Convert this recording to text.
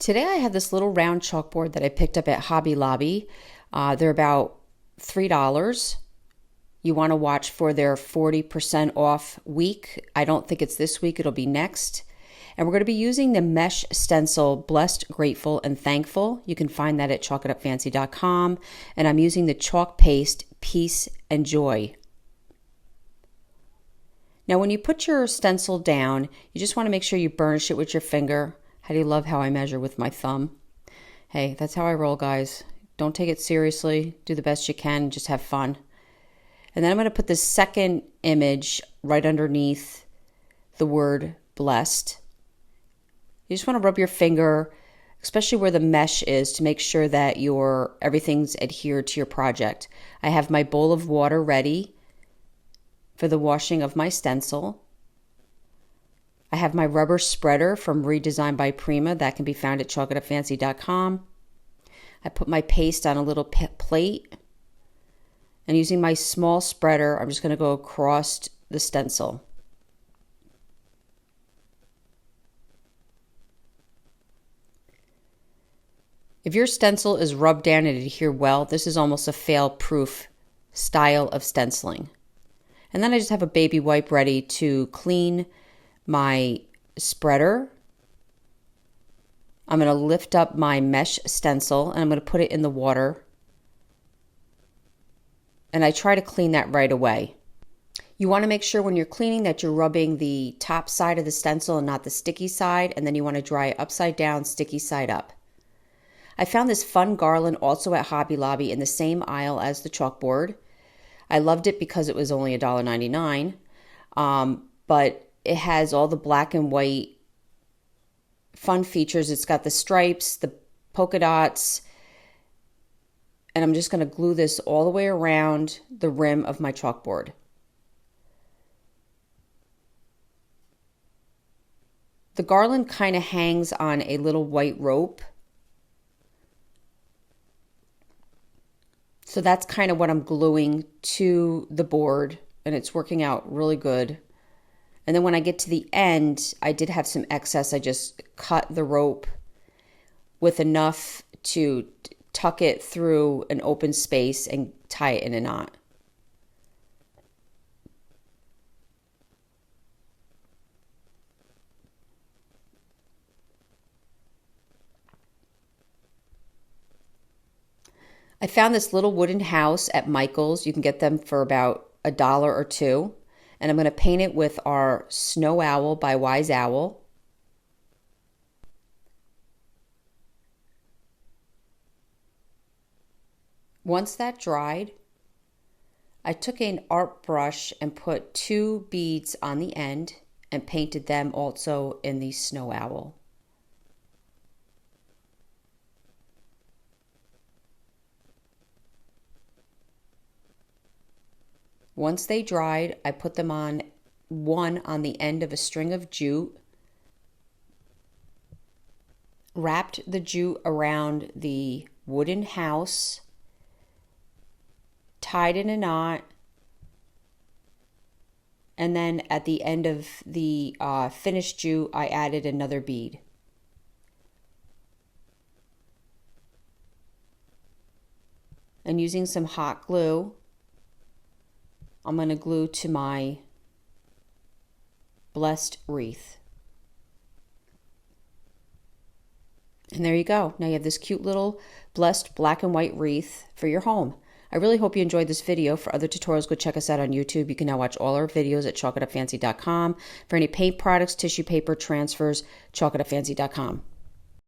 Today I have this little round chalkboard that I picked up at Hobby Lobby. They're about $3. You want to watch for their 40% off week. I don't think it's this week, it'll be next. And we're going to be using the mesh stencil Blessed, Grateful, and Thankful. You can find that at chalkitupfancy.com. And I'm using the chalk paste Peace and Joy. Now when you put your stencil down, you just want to make sure you burnish it with your finger. How do you love how I measure with my thumb? Hey, that's how I roll, guys. Don't take it seriously. Do the best you can. Just have fun. And then I'm going to put the second image right underneath the word blessed. You just want to rub your finger, especially where the mesh is, to make sure that everything's adhered to your project. I have my bowl of water ready for the washing of my stencil. I have my rubber spreader from Redesigned by Prima. That can be found at chalkitupfancy.com. I put my paste on a little plate. And using my small spreader, I'm just going to go across the stencil. If your stencil is rubbed down and adhere well, this is almost a fail-proof style of stenciling. And then I just have a baby wipe ready to clean my spreader. I'm going to lift up my mesh stencil and I'm going to put it in the water. And I try to clean that right away. You want to make sure when you're cleaning that you're rubbing the top side of the stencil and not the sticky side, and then you want to dry it upside down, sticky side up. I found this fun garland also at Hobby Lobby in the same aisle as the chalkboard. I loved it because it was only $1.99, but it has all the black and white fun features. It's got the stripes, the polka dots, and I'm just going to glue this all the way around the rim of my chalkboard. The garland kind of hangs on a little white rope. So that's kind of what I'm gluing to the board, and it's working out really good. And then when I get to the end, I did have some excess. I just cut the rope with enough to tuck it through an open space and tie it in a knot. I found this little wooden house at Michael's. You can get them for about $1 or $2. And I'm going to paint it with our Snow Owl by Wise Owl. Once that dried, I took an art brush and put 2 beads on the end and painted them also in the Snow Owl. Once they dried, I put them on one on the end of a string of jute, wrapped the jute around the wooden house, tied in a knot, and then at the end of the finished jute, I added another bead. And using some hot glue, I'm going to glue to my blessed wreath. And there you go. Now you have this cute little blessed black and white wreath for your home. I really hope you enjoyed this video. For other tutorials, go check us out on YouTube. You can now watch all our videos at chalkitupfancy.com. For any paint products, tissue paper, transfers, chalkitupfancy.com.